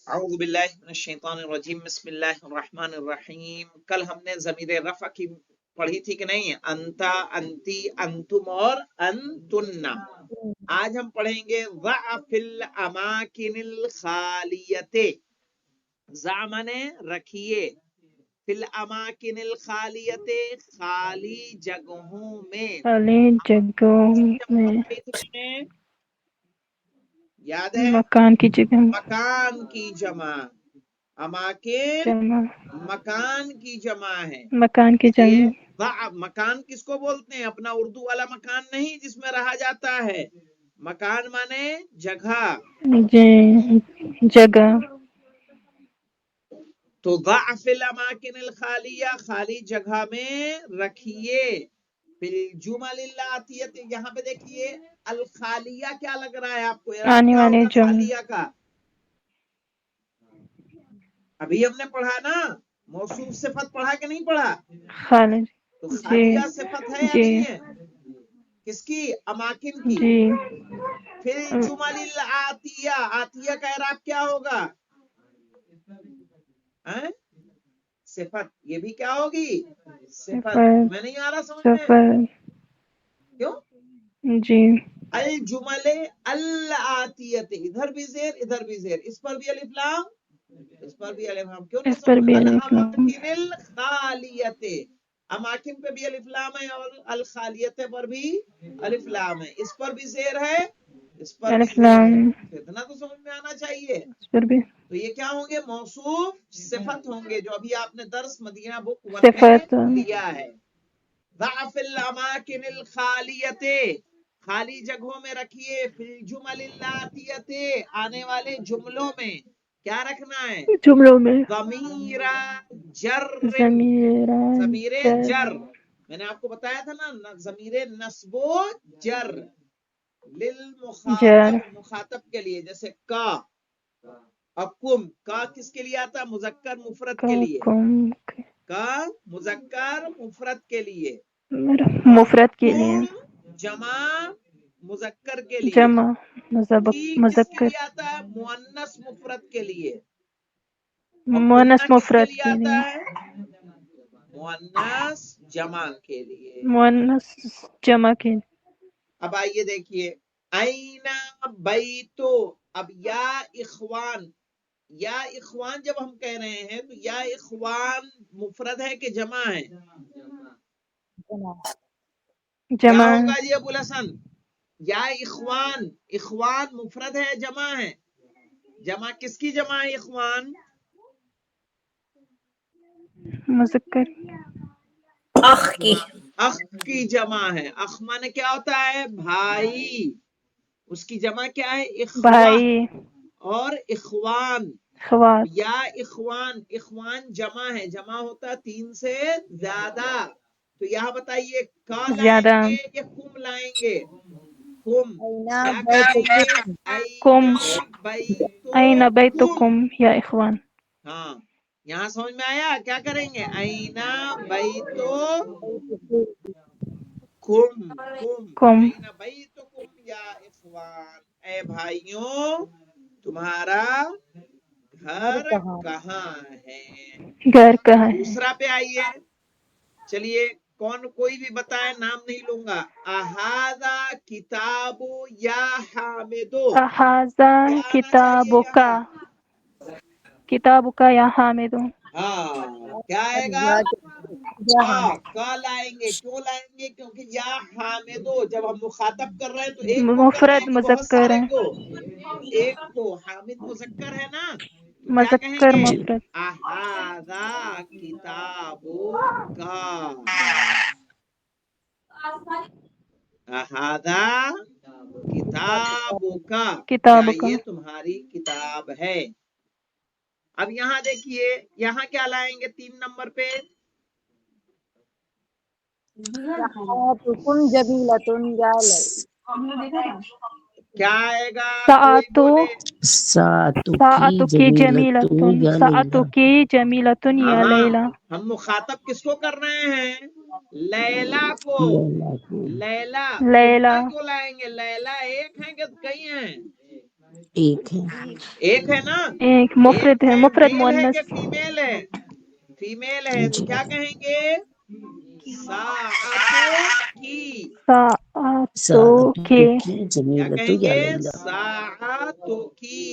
اعوذ باللہ من الشیطان الرجیم بسم اللہ الرحمن الرحیم. کل ہم نے ضمیر رفع کی پڑھی تھی کہ نہیں؟ انتا، انتی، انتم اور انتن. آج ہم پڑھیں گے ضع فی الاماکن الخالیت. ضع مانے رکھیے، فی الاماکن الخالیت خالی جگہوں میں. خالی جگہوں میں، یاد ہے؟ مکان کی جگہ، مکان کی جمع. اماکن جمع، مکان کی جمع ہے. مکان کی اس لیے جمع. مکان کس کو بولتے ہیں؟ اپنا اردو والا مکان نہیں جس میں رہا جاتا ہے. مکان مانے جگہ. جی، جگہ. تو ضع فی الاماکن الخالیہ، خالی جگہ میں رکھیے. فی الجمل اللاتیۃ، یہاں پہ دیکھیے الخالیہ کیا لگ رہا ہے آپ کو؟ اعراب آنے کیا والے ہوگا جمع. خالیہ کا؟ ابھی ہم نے پڑھا نا، موصوف صفت پڑھا کہ نہیں پڑھا؟ خالی. تو جی خالیہ صفت ہے یا جی نہیں ہے؟ کس کی؟ اماکن کی. جی. پھر جمل الآتیہ، آتیہ کا اعراب کیا ہوگا؟ صفت. یہ بھی کیا ہوگی؟ صفت. میں نہیں آ رہا سمجھ میں؟ سفر. کیوں؟ جی. الجمل الآتیت، ادھر بھی زیر ادھر بھی زیر، اس پر بھی الف لام اس پر بھی الف لام. کیوں نہیں اس پر سمجھ؟ بھی الف لام. الاماکن الخالیت، اماکن پہ بھی الف لام ہے اور الخالیت پر بھی الف لام ہے. اس پر بھی زیر ہے، اس پر بھی الف زیر لام. ہے. اتنا تو سمجھ میں آنا چاہیے. اس پر بھی تو یہ کیا ہوں گے؟ موصوف صفت ہوں گے، جو ابھی آپ نے درس مدینہ بک 1 میں صفت. لیا ہے. ضع فی الاماکن الخالیت، خالی جگہوں میں رکھیے. فی الجمل اللاتیۃ، آنے والے جملوں میں کیا رکھنا ہے؟ جملوں میں ضمیر جر. ضمیر ضمیر جر. جر میں نے آپ کو بتایا تھا نا، ضمیر نصب و جر جر. للمخاطب، مخاطب کے لیے. جیسے کا، اکم، کا کس کے لیے آتا ہے؟ مذکر مفرد کے لیے. کم. کا مذکر مفرد کے لیے، مفرد کے لیے. کم جمع مذکر کے لیے. جمع کی کس کے مذکر. لیے آتا ہے؟ مؤنث مفرد کے لیے. اور مؤنث کنہ کس کے مفرد لیے کے آتا لیے. ہے؟ مؤنث جمع کے لیے. مؤنث جمع کے. اب آئیے دیکھیے، اینا بیتو. اب یا اخوان، یا اخوان جب ہم کہہ رہے ہیں تو یا اخوان مفرد ہے کہ جمع ہے؟ کیا جمع. ہوگا جی ابو الحسن؟ یا اخوان، اخوان مفرد ہے جمع ہے؟ جمع کس کی جمع ہے؟ اخوان مذکر. اخ کی. اخ کی جمع ہے. اخ مانے کیا ہوتا ہے؟ بھائی. اس کی جمع کیا ہے؟ اخوہ. بھائی. اور اخوان. خوات. یا اخوان، اخوان جمع ہے، جمع ہوتا ہے 3 سے زیادہ. تو یہاں بتائیے کا لائیں زیادہ. گے یا کم لائیں گے؟ کم. اینا کیا کہیں گے؟ بیتکم. کم. این بیتکم. بیتکم یا اخوان. ہاں، یہاں سمجھ میں آیا؟ کیا کریں گے؟ اینا بیتو کم. کم. اینا بیتکم یا اخوان، اے بھائیوں تمہارا گھر کہاں ہے؟ گھر کہاں ہے؟ دوسرا پہ آئیے، چلیے کوئی بھی بتائے، نام نہیں لوں گا. اہذا کتاب یا حامدو، احاذہ کیا آنا چاہیے کتابک. یہاں؟ کتابک یا حامد. ہاں، کیا آئے گا؟ کا لائیں گے. کیوں لائیں گے؟ کیونکہ یا حامدو جب ہم مخاطب کر رہے ہیں تو ایک کو کر رہے مفرد ہیں کہ بہت مذکر سارے ہے. کو؟ ایک کو. حامد مذکر ہے نا، تو کیا کہیں مذکر گے؟ مفرد. اہذا کتابو کا، اہذا کتابو کا، کیا کتابک. یہ تمہاری کتاب ہے؟ اب یہاں دیکھیے، یہاں کیا لائیں گے 3 نمبر پہ؟ ساعتکم جمیلتن یا لیل. کیا آئے گا؟ کوئی ساعتو. بولے. ساعتکی جمیلتن. ساعتکی جمیلتن یا ہاں، لیلا. ہم مخاطب کس کو کر رہے ہیں؟ لیلا کو. لیلا. لیلا. اتنا کیوں لائیں گے؟ لیلا ایک ہے کہ کئی ہیں؟ ایک ہے ایک ہے نا, ایک مفرد ہے, مفرد میل ہے مؤنث. کہ فیمیل ہے؟ فیمیل ہے, تو جی کیا کہیں گے؟ ساعتو کی. ساعتو کے کی کیا جمیلتو کہیں یا گے؟ لیلا ساعتو کی.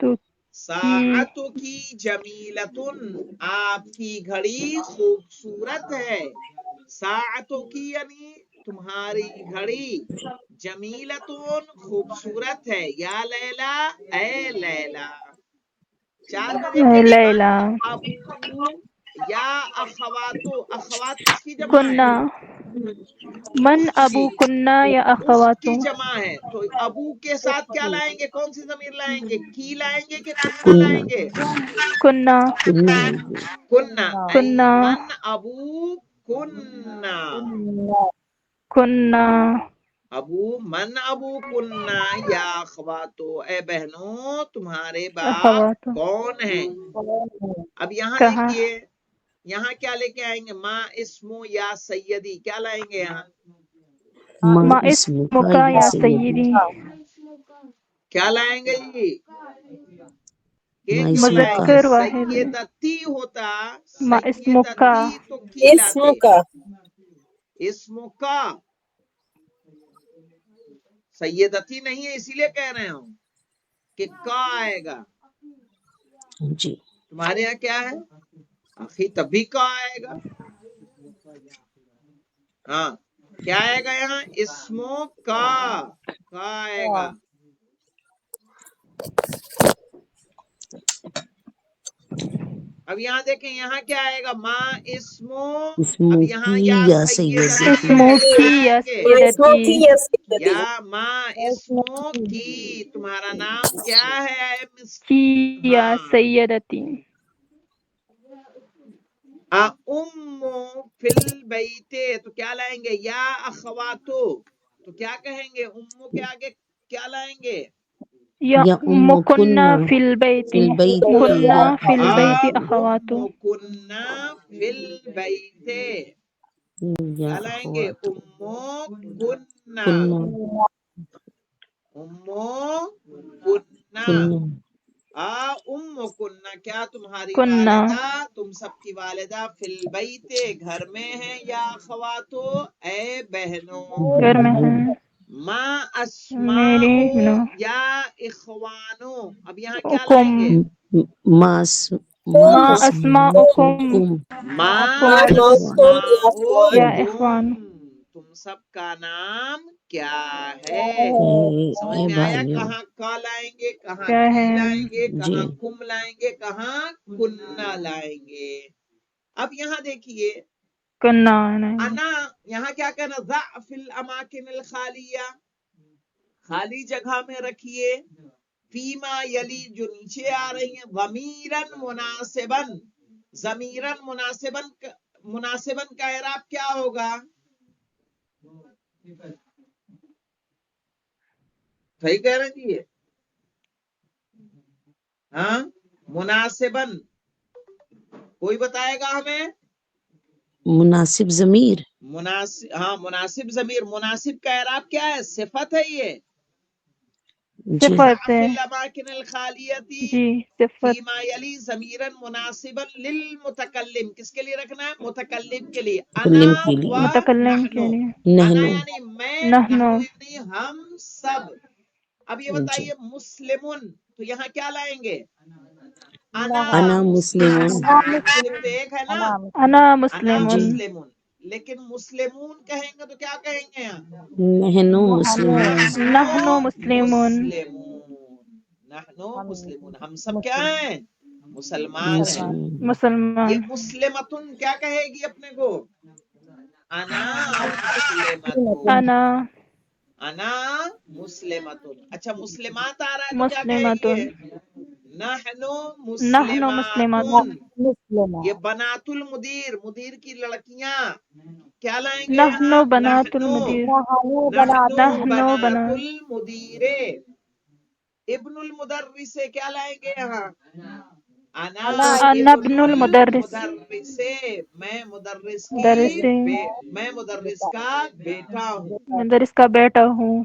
تو ساعتو کی جمیلتن, آپ کی گھڑی خوبصورت ہے. ساعتو کی یعنی تمہاری گھڑی, جمیلتن خوبصورت ہے. یا لیلا, اے لیلا. 4 میں دیکھیں گے لیلا. ابو یا اخواتو, اخوات کس کی جمع ہے؟ کننا. من اخت ابو کی. کننا تو یا اخت اخواتو. کی جمع ہے, تو ابو کے ساتھ کیا لائیں گے؟ کون سی ضمیر لائیں گے؟ کی لائیں گے کہ کننا کننا لائیں گے؟ کننا. کننا کننا. کننا. ایمن ابو کننا. کننا. ابو من ابو کننا یا اخواتو, اے بہنوں تمہارے باپ اخواتو. کون ہیں؟ اب یہاں کہاں؟ دیکھیے, یہاں کیا لے کے آئیں گے؟ ما اسمو یا سیدی, کیا لائیں گے یہاں؟ ما اسم اسمکا یا سیدی. کیا لائیں گے جی؟ کہ ما کیوں لائیں گے؟ مذکر واحد. سیدتی ہوتا, ما اسمکا. سیدتی تو کی لاتے. اسمو کا, سیدتی نہیں ہے, اسی لیے کہہ رہے ہوں کہ کا آئے گا. جی تمہارے یہاں کیا ہے آخری؟ تب بھی کا آئے گا. ہاں, کیا آئے گا یہاں؟ اسمو کا آئے گا. اب یہاں دیکھیں, یہاں کیا آئے گا؟ ماں اسمو. اب یہاں کی یا یا سیدتی سیدتی اسمو ہے, کیا کی یا لائیں گے؟ سیدتی. یا ماں اسمو کی, تمہارا نام کیا ہے اے کی یا ہاں. سیدتی. امو فل بیتے, تو کیا لائیں گے؟ یا اخواتو. تو کیا کہیں گے؟ امو کے آگے کیا لائیں گے؟ یا یا ام کننا کننا فی البیت. فی البیت کننا یا فی البیت اخواتو اخواتو. امو کننا فل بیتے, یا کیا لائیں گے؟ اخواتو امو کننا. کننا امو کننا. کننا امو کننا, کیا تمہاری کننا. والدہ, تم سب کی والدہ, فی البیت گھر میں ہیں, یا اخواتو اے بہنوں. گھر میں ہیں. ما میری اسماؤ نو. یا اخوانو, اب یہاں کیا کم. لائیں گے؟ ما ما اسماؤکم. ما یا اسماؤکم, اخوان. تم سب کا نام کیا ہے؟ سمجھ اے میں آیا؟ بھائیوں کہاں کا لائیں گے, کہاں کیا کی ہے؟ لائیں گے, جی کہاں کم لائیں گے, کہاں کننا لائیں گے. اب یہاں دیکھیے, کننا نہیں. انا, یہاں کیا کہنا؟ ضع فی الاماکن الخالیہ, خالی جگہ میں رکھیے. فیما یلی, جو نیچے آ رہی ہیں. ضمیرن مناسبن, ضمیرن مناسبن کا اعراب کیا ہوگا؟ صحیح کہہ رہے ہیں جی. ہاں, مناسبن, کوئی بتائے گا ہمیں؟ مناسب ضمیر, مناسب, ہاں مناسب ضمیر. مناسب کا اعراب کیا ہے؟ صفت ہے یہ. جی صفت ہے. فی الاماکن الخالیتی جی صفت. فیما یلی ضمیرا مناسبا للمتکلم, کس کے لیے رکھنا ہے؟ متکلم کے لیے. انا متکلم کے و لیے متکلم کے نحنو, لیے. انا نحنو یعنی میں, نحنو. نحنو یعنی ہم سب. اب یہ جی بتائیے مسلمون, تو یہاں کیا لائیں گے؟ انا انا مسلمون. مسلمون مسلم تو ایک ہے نا, انا انا مسلمون. جی مسلمون. لیکن مسلمون کہیں گے تو کیا کہیں گے یہاں؟ نحنو مسلمون نحنو مسلمون. نحنو مسلمون, ہم سب کیا ہیں؟ مسلمان ہیں. مسلمون یہ مسلمان. مسلمتن کیا کہے گی اپنے کو؟ انا مسلمتن. انا انا مسلمتن. اچھا, مسلمات آ رہا ہے تو کیا کہیں مسلمتن. گے؟ نحنو نحنو مسلمات. مسلماتن. یہ بنات المدیر, مدیر کی لڑکیاں, کیا لائیں گے نحنو یہاں؟ بنات نحنو المدیر. نحنو نحنو بنات بنا. المدیر. ابن المدرس سے کیا لائیں گے یہاں؟ انا انا ابن ابن المدرس. المدرس, میں مدرس مدرس کی سے. میں مدرس کا بیٹا ہوں. مدرس کا بیٹا ہوں.